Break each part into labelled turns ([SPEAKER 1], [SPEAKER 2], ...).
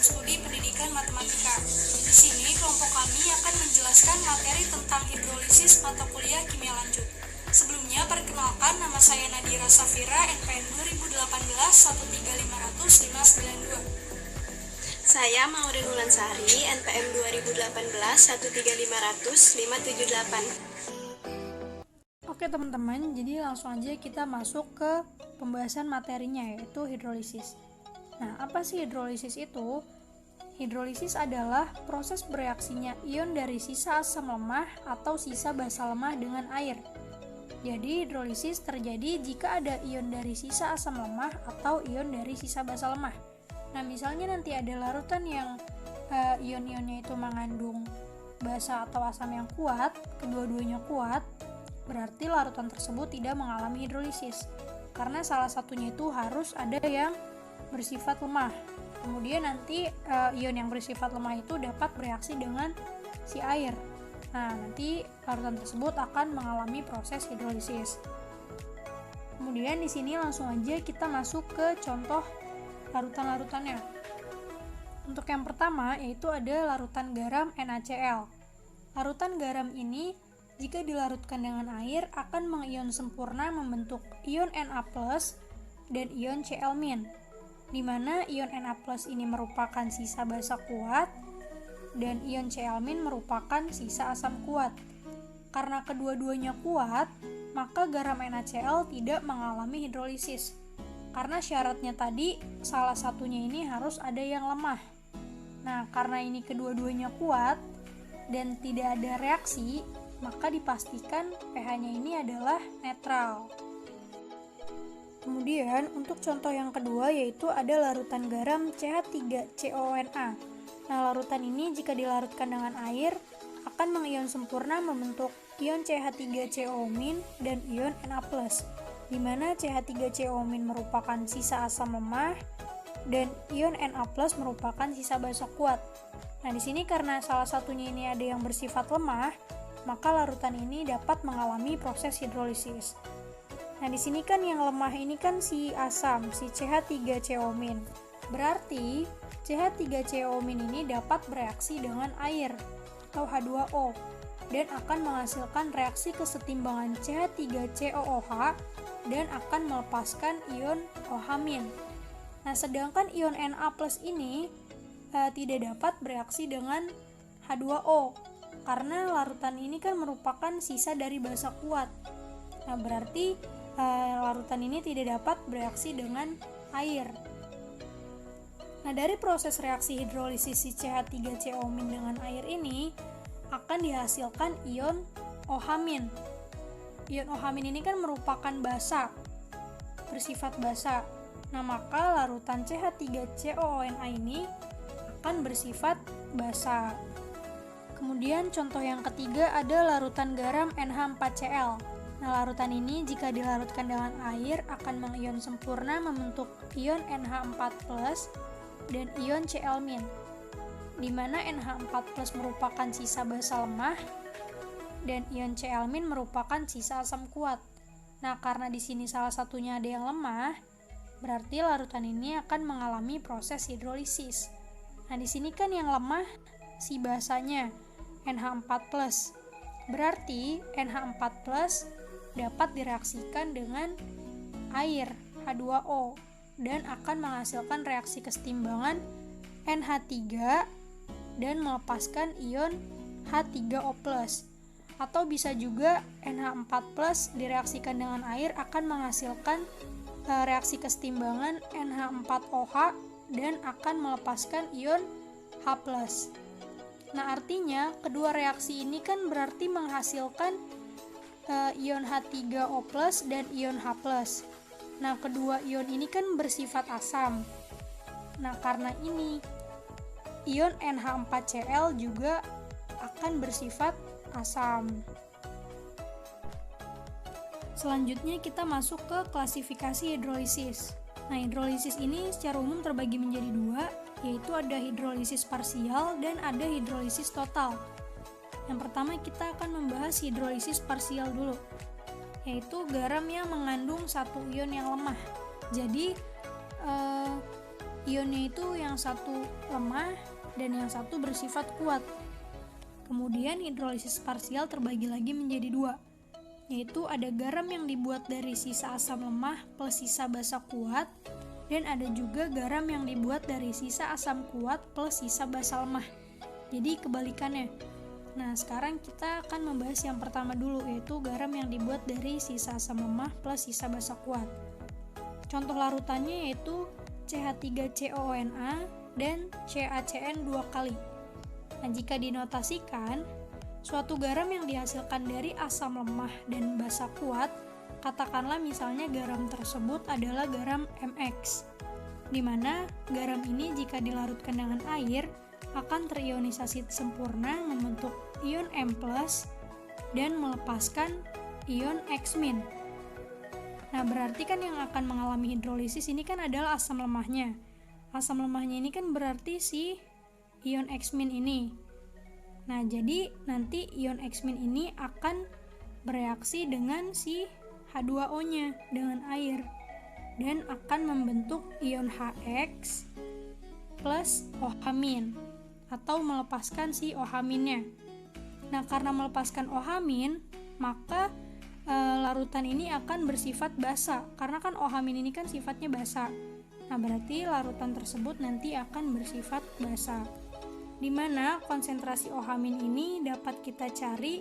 [SPEAKER 1] studi pendidikan matematika. Di sini kelompok kami akan menjelaskan materi tentang hidrolisis mata kuliah kimia lanjut. Sebelumnya, perkenalkan, nama saya Nadira Safira, NPM 2018 13500 592.
[SPEAKER 2] Saya Maureen Wulansari, NPM 2018 13500 578.
[SPEAKER 3] Oke teman-teman, jadi langsung aja kita masuk ke pembahasan materinya, yaitu hidrolisis. Nah, apa sih hidrolisis itu? Hidrolisis adalah proses bereaksinya ion dari sisa asam lemah atau sisa basa lemah dengan air. Jadi hidrolisis terjadi jika ada ion dari sisa asam lemah atau ion dari sisa basa lemah. Nah, misalnya nanti ada larutan yang ion-ionnya itu mengandung basa atau asam yang kuat, kedua-duanya kuat, berarti larutan tersebut tidak mengalami hidrolisis. Karena salah satunya itu harus ada yang bersifat lemah. Kemudian nanti ion yang bersifat lemah itu dapat bereaksi dengan si air. Nah, nanti larutan tersebut akan mengalami proses hidrolisis. Kemudian di sini langsung aja kita masuk ke contoh larutan-larutannya. Untuk yang pertama yaitu ada larutan garam NaCl. Larutan garam ini jika dilarutkan dengan air akan mengion sempurna membentuk ion Na+ dan ion Cl-, di mana ion Na+ ini merupakan sisa basa kuat dan ion Cl- merupakan sisa asam kuat. Karena kedua-duanya kuat, maka garam NaCl tidak mengalami hidrolisis. Karena syaratnya tadi salah satunya ini harus ada yang lemah. Nah, karena ini kedua-duanya kuat dan tidak ada reaksi, maka dipastikan pH-nya ini adalah netral. Kemudian untuk contoh yang kedua yaitu ada larutan garam CH3CONA. Nah, larutan ini jika dilarutkan dengan air akan mengion sempurna membentuk ion CH3CO- dan ion Na+, di mana CH3CO- merupakan sisa asam lemah dan ion Na+ merupakan sisa basa kuat. Nah, di sini karena salah satunya ini ada yang bersifat lemah, maka larutan ini dapat mengalami proses hidrolisis. Nah, di sini kan yang lemah ini kan si asam, si CH3CO-. Berarti CH3CO- ini dapat bereaksi dengan air atau H2O dan akan menghasilkan reaksi kesetimbangan CH3COOH dan akan melepaskan ion OH-. Nah, sedangkan ion Na+ ini tidak dapat bereaksi dengan H2O karena larutan ini kan merupakan sisa dari basa kuat. Nah, berarti larutan ini tidak dapat bereaksi dengan air. Nah, dari proses reaksi hidrolisis si CH3CO- dengan air ini akan dihasilkan ion OH-. Ion OH- ini kan merupakan basa, bersifat basa. Nah, maka larutan CH3COONA ini akan bersifat basa. Kemudian contoh yang ketiga ada larutan garam NH4Cl. Nah, larutan ini jika dilarutkan dengan air akan mengion sempurna membentuk ion NH4+ dan ion Cl-, di mana NH4+ merupakan sisa basa lemah dan ion Cl- merupakan sisa asam kuat. Nah, karena di sini salah satunya ada yang lemah, berarti larutan ini akan mengalami proses hidrolisis. Nah, di sini kan yang lemah si basanya NH4+. Berarti NH4+ dapat direaksikan dengan air H2O dan akan menghasilkan reaksi kesetimbangan NH3 dan melepaskan ion H3O+. Atau bisa juga NH4+ direaksikan dengan air akan menghasilkan reaksi kesetimbangan NH4OH dan akan melepaskan ion H+. Nah, artinya kedua reaksi ini kan berarti menghasilkan ion H3O+ dan ion H+. Nah, kedua ion ini kan bersifat asam. Nah, karena ini ion NH4Cl juga akan bersifat asam. Selanjutnya kita masuk ke klasifikasi hidrolisis. Nah, hidrolisis ini secara umum terbagi menjadi dua, yaitu ada hidrolisis parsial dan ada hidrolisis total. Yang pertama kita akan membahas hidrolisis parsial dulu, yaitu garam yang mengandung satu ion yang lemah. Jadi ionnya itu yang satu lemah dan yang satu bersifat kuat. Kemudian hidrolisis parsial terbagi lagi menjadi dua, yaitu ada garam yang dibuat dari sisa asam lemah plus sisa basa kuat, dan ada juga garam yang dibuat dari sisa asam kuat plus sisa basa lemah. Jadi kebalikannya. Nah, sekarang kita akan membahas yang pertama dulu, yaitu garam yang dibuat dari sisa asam lemah plus sisa basa kuat. Contoh larutannya yaitu CH3COONA dan CaCN 2 kali. Nah, jika dinotasikan, suatu garam yang dihasilkan dari asam lemah dan basa kuat, katakanlah misalnya garam tersebut adalah garam MX, di mana garam ini jika dilarutkan dengan air akan terionisasi sempurna membentuk ion M+ dan melepaskan ion X-. Nah, berarti kan yang akan mengalami hidrolisis ini kan adalah asam lemahnya. Asam lemahnya ini kan berarti si ion X- ini. Nah, jadi nanti ion X- ini akan bereaksi dengan si H2O-nya dengan air dan akan membentuk ion HX plus OH- atau melepaskan si OH-nya. Nah, karena melepaskan OH-, maka larutan ini akan bersifat basa karena kan OH- ini kan sifatnya basa. Nah, berarti larutan tersebut nanti akan bersifat basa, di mana konsentrasi OH- ini dapat kita cari,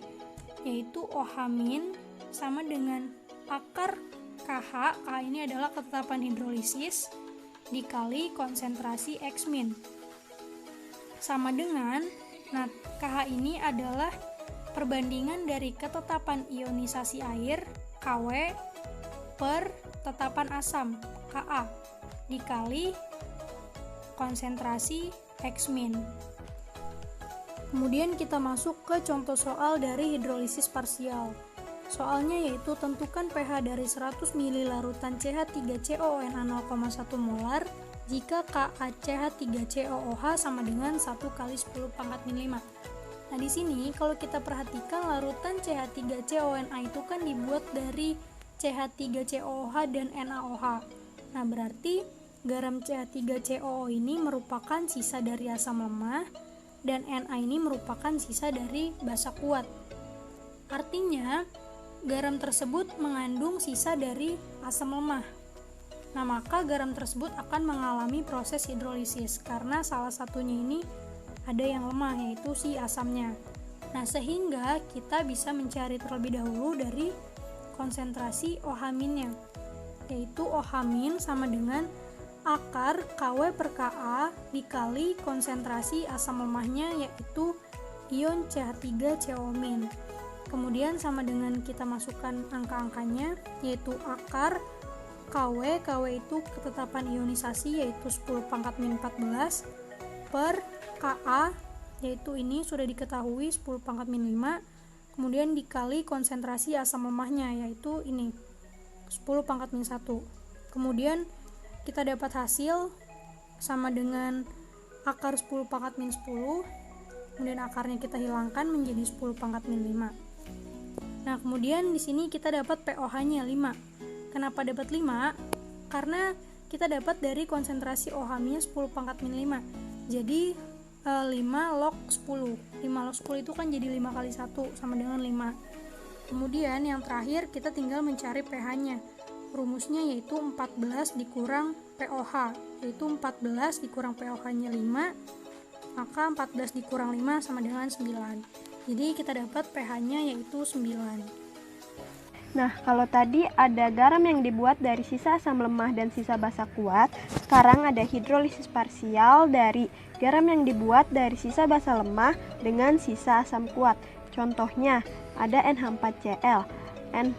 [SPEAKER 3] yaitu OH- sama dengan akar KH. KH ini adalah ketetapan hidrolisis dikali konsentrasi X-. Sama dengan, nah KH ini adalah perbandingan dari ketetapan ionisasi air KW per tetapan asam Ka dikali konsentrasi X-. Kemudian kita masuk ke contoh soal dari hidrolisis parsial. Soalnya yaitu tentukan pH dari 100 ml larutan CH3COONA 0,1 molar jika KaCH3COOH sama dengan 1 kali 10⁻⁵. Nah, di sini kalau kita perhatikan larutan CH3COONA itu kan dibuat dari CH3COOH dan NaOH. Nah, berarti garam CH3COO ini merupakan sisa dari asam lemah dan Na ini merupakan sisa dari basa kuat. Artinya, garam tersebut mengandung sisa dari asam lemah. Nah, maka garam tersebut akan mengalami proses hidrolisis karena salah satunya ini ada yang lemah, yaitu si asamnya. Nah, sehingga kita bisa mencari terlebih dahulu dari konsentrasi OH-nya, yaitu OH- sama dengan akar KW per Ka dikali konsentrasi asam lemahnya, yaitu ion CH3COO-. Kemudian sama dengan kita masukkan angka-angkanya, yaitu akar KW itu ketetapan ionisasi yaitu 10⁻⁴ per Ka, yaitu ini sudah diketahui 10⁻⁵, kemudian dikali konsentrasi asam lemahnya yaitu ini 10⁻⁴. Kemudian kita dapat hasil sama dengan akar 10⁻⁻10, kemudian akarnya kita hilangkan menjadi 10⁻⁵. Nah, kemudian di sini kita dapat pOH-nya 5. Kenapa dapat 5? Karena kita dapat dari konsentrasi OH-nya 10⁻⁵. Jadi 5 log 10. 5 log 10 itu kan jadi 5 kali 1 sama dengan 5. Kemudian yang terakhir kita tinggal mencari pH-nya. Rumusnya yaitu 14 dikurang pOH, yaitu 14 dikurang pOH-nya 5, maka 14 dikurang 5 sama dengan 9. Jadi kita dapat pH-nya yaitu 9.
[SPEAKER 2] Nah, kalau tadi ada garam yang dibuat dari sisa asam lemah dan sisa basa kuat, sekarang ada hidrolisis parsial dari garam yang dibuat dari sisa basa lemah dengan sisa asam kuat. Contohnya, ada NH4Cl.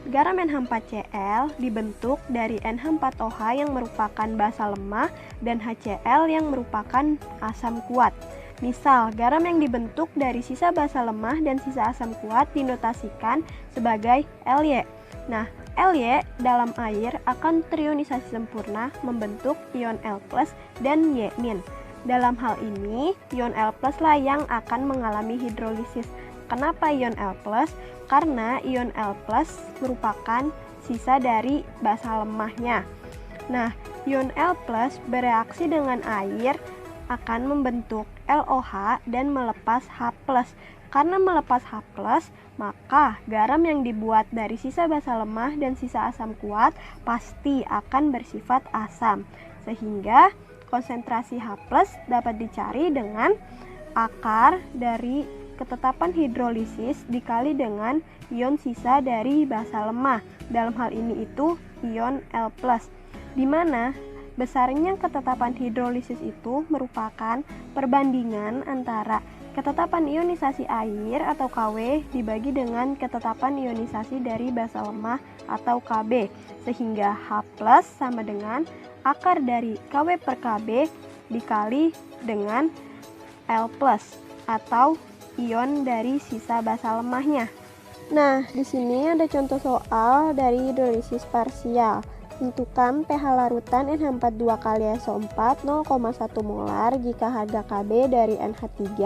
[SPEAKER 2] Garam NH4Cl dibentuk dari NH4OH yang merupakan basa lemah dan HCl yang merupakan asam kuat. Misal, garam yang dibentuk dari sisa basa lemah dan sisa asam kuat dinotasikan sebagai Ly. Nah, Ly dalam air akan terionisasi sempurna membentuk ion L+ dan Y-. Dalam hal ini, ion L+ lah yang akan mengalami hidrolisis. Kenapa ion L+? Karena ion L+ merupakan sisa dari basa lemahnya. Nah, ion L+ bereaksi dengan air akan membentuk LOH dan melepas H+. Karena melepas H+, maka garam yang dibuat dari sisa basa lemah dan sisa asam kuat pasti akan bersifat asam. Sehingga konsentrasi H+ dapat dicari dengan akar dari ketetapan hidrolisis dikali dengan ion sisa dari basa lemah. Dalam hal ini itu ion L+, di mana besarnya ketetapan hidrolisis itu merupakan perbandingan antara ketetapan ionisasi air atau Kw dibagi dengan ketetapan ionisasi dari basa lemah atau Kb, sehingga H+ sama dengan akar dari Kw per Kb dikali dengan L+ atau ion dari sisa basa lemahnya. Nah, di sini ada contoh soal dari hidrolisis parsial. Tentukan pH larutan NH4 2 kali SO4 0,1 molar jika harga Kb dari NH3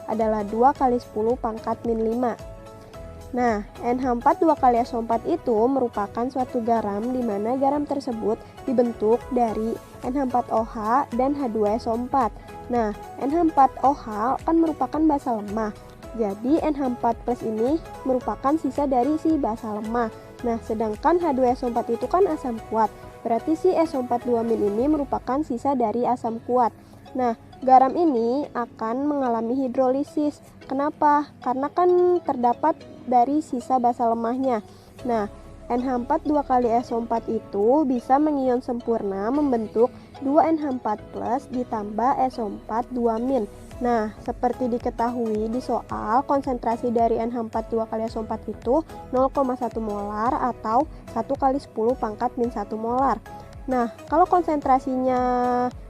[SPEAKER 2] adalah 2 kali 10 pangkat min 5. Nah, NH4 2 kali SO4 itu merupakan suatu garam di mana garam tersebut dibentuk dari NH4OH dan H2SO4. Nah, NH4OH kan merupakan basa lemah. Jadi NH4+ ini merupakan sisa dari si basa lemah. Nah, sedangkan H2SO4 itu kan asam kuat. Berarti si SO4 2- ini merupakan sisa dari asam kuat. Nah, garam ini akan mengalami hidrolisis. Kenapa? Karena kan terdapat dari sisa basa lemahnya. Nah, NH4 2 kali SO4 itu bisa mengion sempurna membentuk 2NH4+ ditambah SO4 2-. Nah, seperti diketahui di soal, konsentrasi dari NH4 2 kali SO4 itu 0,1 molar atau 1 kali 10 pangkat min 1 molar. Nah, kalau konsentrasinya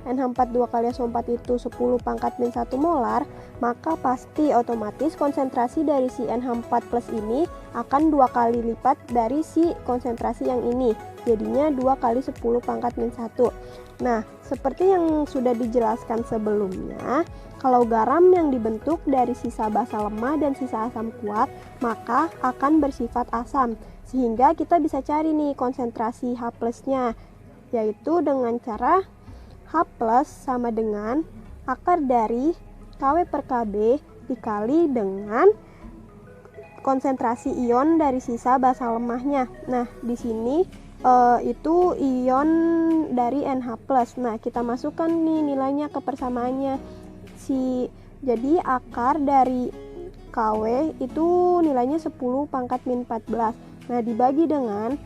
[SPEAKER 2] NH4 2 kali SO4 itu 10 pangkat min 1 molar, maka pasti otomatis konsentrasi dari si NH4+ ini akan 2 kali lipat dari si konsentrasi yang ini. Jadinya 2 kali 10 pangkat min 1. Nah, seperti yang sudah dijelaskan sebelumnya, kalau garam yang dibentuk dari sisa basa lemah dan sisa asam kuat, maka akan bersifat asam. Sehingga kita bisa cari nih konsentrasi H+-nya, yaitu dengan cara H+ sama dengan akar dari Kw per Kb dikali dengan konsentrasi ion dari sisa basa lemahnya. Nah, di sini itu ion dari NH+. Nah, kita masukkan nih nilainya ke persamaannya. Jadi akar dari Kw itu nilainya 10 pangkat min 14. Nah, dibagi dengan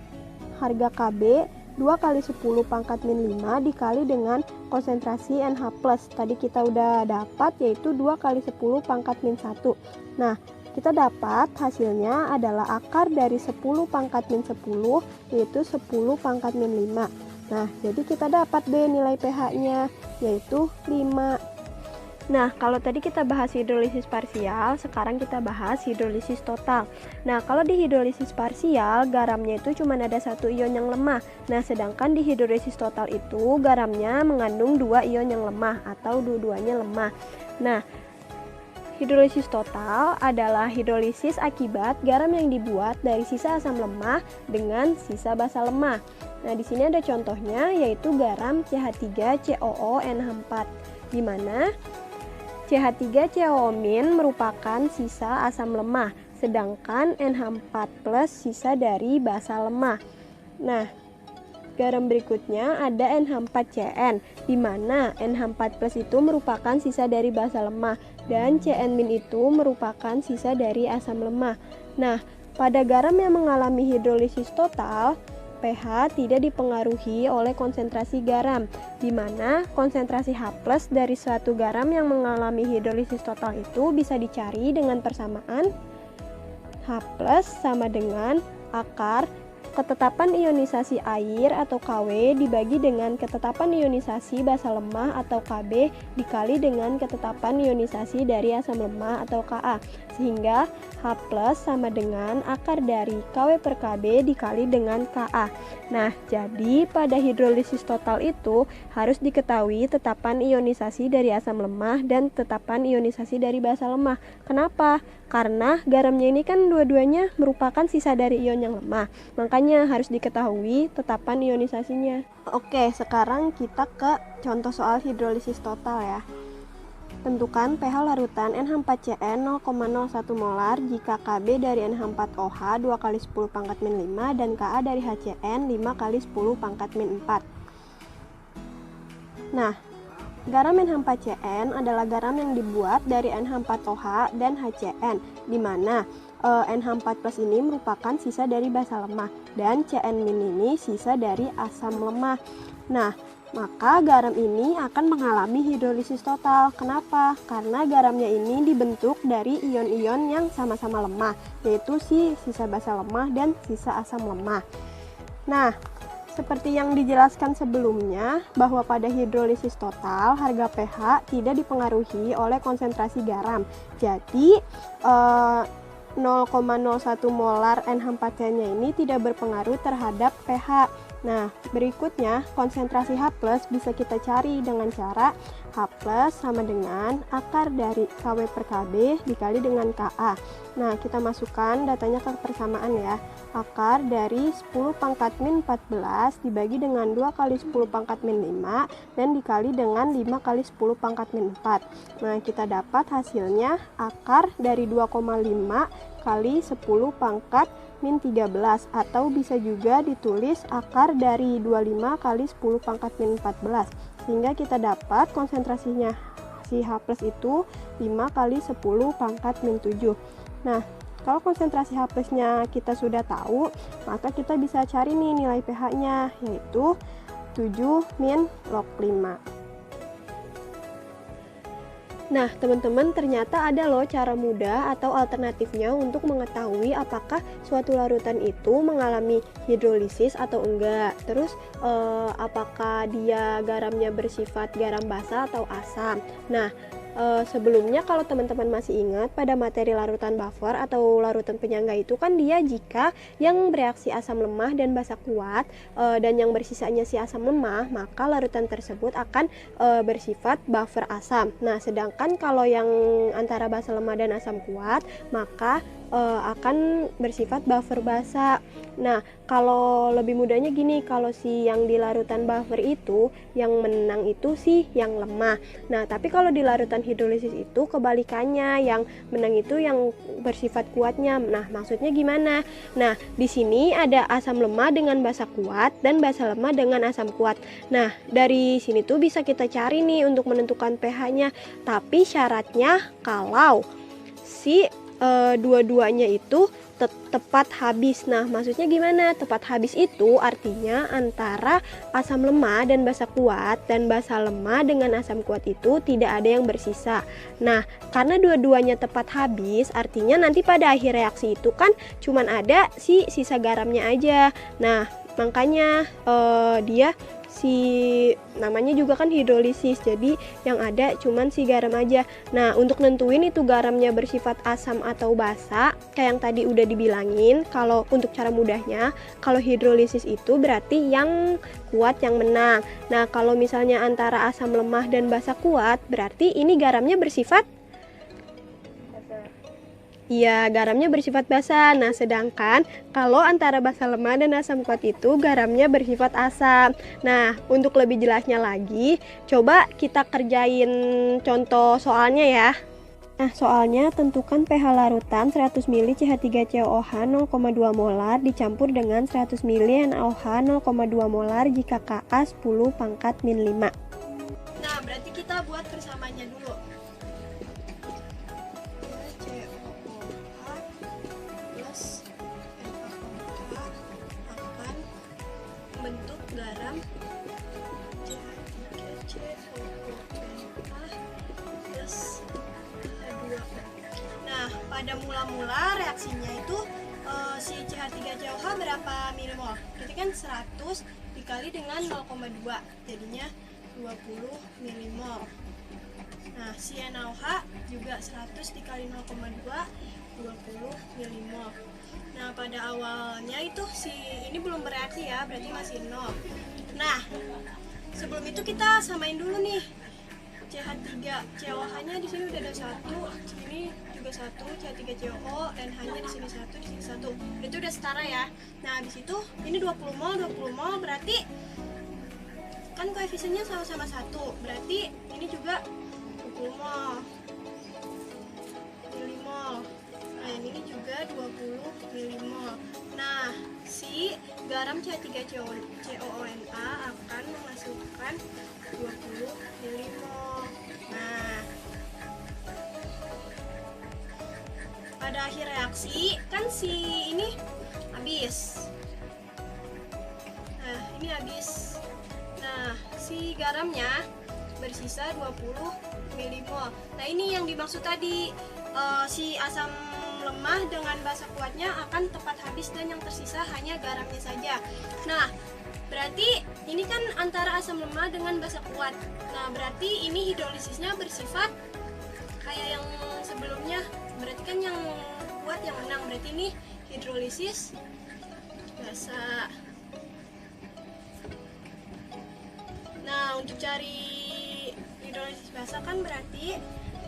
[SPEAKER 2] harga Kb 2 kali 10 pangkat min 5 dikali dengan konsentrasi NH+. Tadi kita udah dapat yaitu 2 kali 10 pangkat min 1. Nah, kita dapat hasilnya adalah akar dari 10 pangkat min 10 yaitu 10 pangkat min 5. Nah, jadi kita dapat deh nilai pH-nya yaitu 5. Nah, kalau tadi kita bahas hidrolisis parsial, sekarang kita bahas hidrolisis total. Nah, kalau di hidrolisis parsial, garamnya itu cuma ada satu ion yang lemah. Nah, sedangkan di hidrolisis total itu, garamnya mengandung 2 ion yang lemah atau dua-duanya lemah. Nah, hidrolisis total adalah hidrolisis akibat garam yang dibuat dari sisa asam lemah dengan sisa basa lemah. Nah, di sini ada contohnya yaitu garam CH3COONH4, di mana CH3COO- merupakan sisa asam lemah, sedangkan NH4+ sisa dari basa lemah. Nah, garam berikutnya ada NH4CN, di mana NH4+ itu merupakan sisa dari basa lemah dan CN- itu merupakan sisa dari asam lemah. Nah, pada garam yang mengalami hidrolisis total, pH tidak dipengaruhi oleh konsentrasi garam, di mana konsentrasi H+ dari suatu garam yang mengalami hidrolisis total itu bisa dicari dengan persamaan H+ sama dengan akar ketetapan ionisasi air atau Kw dibagi dengan ketetapan ionisasi basa lemah atau Kb dikali dengan ketetapan ionisasi dari asam lemah atau Ka, sehingga H+ sama dengan akar dari Kw per Kb dikali dengan Ka. Nah, jadi pada hidrolisis total itu harus diketahui tetapan ionisasi dari asam lemah dan tetapan ionisasi dari basa lemah. Kenapa? Karena garamnya ini kan dua-duanya merupakan sisa dari ion yang lemah. Makanya harus diketahui tetapan ionisasinya. Oke, sekarang kita ke contoh soal hidrolisis total ya. Tentukan pH larutan NH4CN 0,01 molar jika Kb dari NH4OH 2 kali 10 pangkat min 5 dan Ka dari HCN 5 kali 10 pangkat min 4. Nah, garam NH4CN adalah garam yang dibuat dari NH4OH dan HCN, di mana NH4 plus ini merupakan sisa dari basa lemah dan Cn- ini sisa dari asam lemah. Nah, maka garam ini akan mengalami hidrolisis total. Kenapa? Karena garamnya ini dibentuk dari ion-ion yang sama-sama lemah, yaitu sisa basa lemah dan sisa asam lemah. Nah, seperti yang dijelaskan sebelumnya, bahwa pada hidrolisis total, harga pH tidak dipengaruhi oleh konsentrasi garam. Jadi, 0,01 molar NH4CN-nya ini tidak berpengaruh terhadap pH. Nah, berikutnya konsentrasi H+ bisa kita cari dengan cara H+ sama dengan akar dari Kw per Kb dikali dengan Ka. Nah, kita masukkan datanya ke persamaan ya. Akar dari 10 pangkat min 14 dibagi dengan 2 kali 10 pangkat min 5 dan dikali dengan 5 kali 10 pangkat min 4. Nah, kita dapat hasilnya akar dari 2,5 kali 10 pangkat min 13, atau bisa juga ditulis akar dari 25 kali 10 pangkat min 14, sehingga kita dapat konsentrasinya si H+ itu 5 kali 10 pangkat min 7. Nah, kalau konsentrasi H+-nya kita sudah tahu, maka kita bisa cari nih nilai pH-nya, yaitu 7 min log 5. Nah, teman-teman, ternyata ada loh cara mudah atau alternatifnya untuk mengetahui apakah suatu larutan itu mengalami hidrolisis atau enggak. Terus, apakah dia garamnya bersifat garam basa atau asam. Nah, sebelumnya kalau teman-teman masih ingat pada materi larutan buffer atau larutan penyangga itu kan dia jika yang bereaksi asam lemah dan basa kuat dan yang bersisanya si asam lemah, maka larutan tersebut akan bersifat buffer asam. Nah, sedangkan kalau yang antara basa lemah dan asam kuat, maka akan bersifat buffer basa. Nah, kalau lebih mudahnya gini, kalau si yang di larutan buffer itu yang menang itu sih yang lemah. Nah, tapi kalau di larutan hidrolisis itu kebalikannya, yang menang itu yang bersifat kuatnya. Nah, maksudnya gimana? Nah, di sini ada asam lemah dengan basa kuat dan basa lemah dengan asam kuat. Nah, dari sini tuh bisa kita cari nih untuk menentukan pH-nya. Tapi syaratnya kalau si dua-duanya itu tepat habis. Nah, maksudnya gimana? Tepat habis itu artinya antara asam lemah dan basa kuat dan basa lemah dengan asam kuat itu tidak ada yang bersisa. Nah, karena dua-duanya tepat habis, artinya nanti pada akhir reaksi itu kan cuman ada si sisa garamnya aja. Nah, makanya dia namanya juga kan hidrolisis, jadi yang ada cuman si garam aja. Nah, untuk nentuin itu garamnya bersifat asam atau basa, kayak yang tadi udah dibilangin, kalau untuk cara mudahnya, kalau hidrolisis itu berarti yang kuat yang menang. Nah, kalau misalnya antara asam lemah dan basa kuat, berarti ini garamnya bersifat garamnya bersifat basa. Nah, sedangkan kalau antara basa lemah dan asam kuat itu garamnya bersifat asam. Nah, untuk lebih jelasnya lagi, coba kita kerjain contoh soalnya ya. Nah, soalnya tentukan pH larutan 100 ml CH3COOH 0,2 molar dicampur dengan 100 ml NaOH 0,2 molar jika Ka 10 pangkat min 5. Nah, berarti kita buat persamaannya dulu. Bentuk garam plus H2. Nah, pada mula-mula reaksinya itu si CH3COOH berapa milimol? Berarti kan 100 dikali dengan 0,2 jadinya 20 milimol. Nah, si NaOH juga 100 dikali 0,2 20 milimol. Nah, pada awalnya itu ini belum bereaksi ya, berarti masih 0. Nah, sebelum itu kita samain dulu nih. CH3COH-nya di sini udah ada 1, sini juga 1, CH3COO, NH-nya di sini 1, di sini 1. Itu udah setara ya. Nah, habis itu ini 20 mol berarti kan koefisiennya sama-sama 1. Berarti ini juga 20 mol. Milimol. Nah, yang ini juga 20 milimol. Nah, si garam CH3COONA akan menghasilkan 20 milimol. Nah, pada akhir reaksi kan si ini habis. Nah, ini habis. Nah, si garamnya bersisa 20 milimol. Nah, ini yang dimaksud tadi, si asam lemah dengan basa kuatnya akan tepat habis dan yang tersisa hanya garamnya saja. Nah, berarti ini kan antara asam lemah dengan basa kuat. Nah, berarti ini hidrolisisnya bersifat kayak yang sebelumnya. Berarti kan yang kuat yang menang. Berarti ini hidrolisis basa. Nah, untuk cari hidrolisis basa kan berarti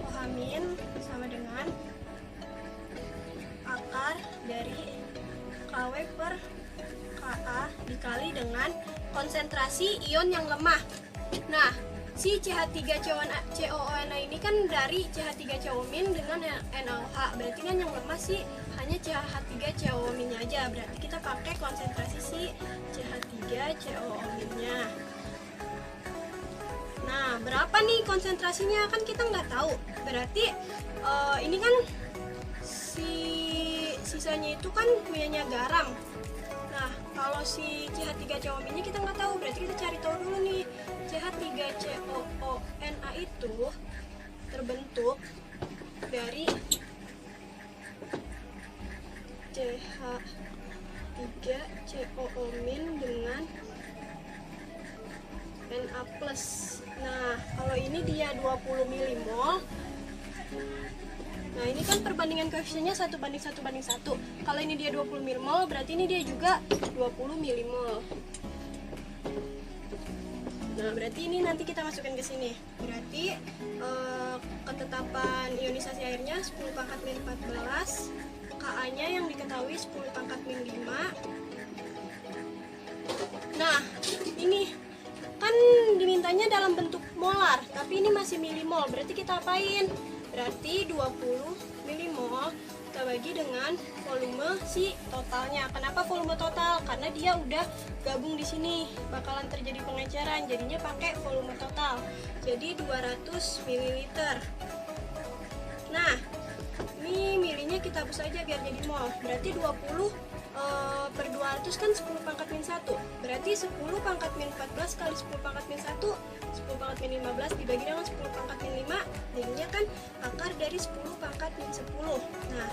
[SPEAKER 2] OH- sama dengan akar dari KW per Ka dikali dengan konsentrasi ion yang lemah. Nah, si CH3COONA ini kan dari CH3COO- dengan NaOH. Berarti kan yang lemah sih hanya CH3COO- aja. Berarti kita pakai konsentrasi si CH3COO-nya. Nah, berapa nih konsentrasinya kan kita nggak tahu. Berarti ini kan sisanya itu kan punyanya garam. Nah, kalau si CH3COO-nya kita nggak tahu, berarti kita cari tahu dulu nih. CH3COONA itu terbentuk dari CH3COO- dengan Na+. Nah, kalau ini dia 20 milimol. Nah, ini kan perbandingan koefisiennya 1:1:1. Kalau ini dia 20 milimol, berarti ini dia juga 20 milimol. Nah, berarti ini nanti kita masukkan ke sini. Berarti ketetapan ionisasi airnya 10⁻14. Ka-nya yang diketahui 10⁻5. Nah, ini kan dimintanya dalam bentuk molar, tapi ini masih milimol. Berarti kita apain? Berarti 20 milimol kita bagi dengan volume si totalnya. Kenapa volume total? Karena dia udah gabung di sini, bakalan terjadi pengecaran. Jadinya pakai volume total. Jadi 200 ml. Nah, ini milinya kita hapus aja biar jadi mol. Berarti 20 per 200 kan 10⁻⁻1. Berarti 10⁻⁻14 kali 10⁻⁻1, 10⁻⁻15 dibagi dengan 10⁻⁻5, jadinya kan akar dari 10⁻⁻10. Nah,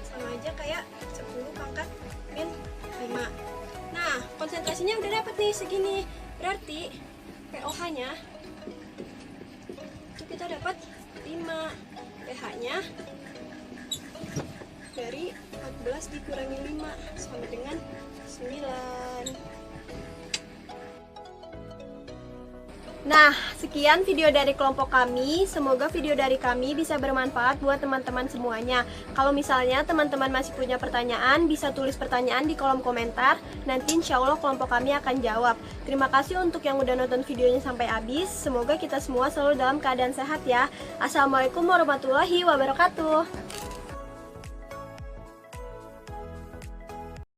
[SPEAKER 2] sama aja kayak 10⁻⁻5. Nah, konsentrasinya udah dapat nih segini. Berarti pOH-nya itu kita dapat 5. pH-nya dari 14 dikurangi 5 sama dengan 9. Nah, sekian video dari kelompok kami. Semoga video dari kami bisa bermanfaat buat teman-teman semuanya. Kalau misalnya teman-teman masih punya pertanyaan, bisa tulis pertanyaan di kolom komentar. Nanti insya Allah kelompok kami akan jawab. Terima kasih untuk yang udah nonton videonya sampai habis. Semoga kita semua selalu dalam keadaan sehat ya. Assalamualaikum warahmatullahi wabarakatuh.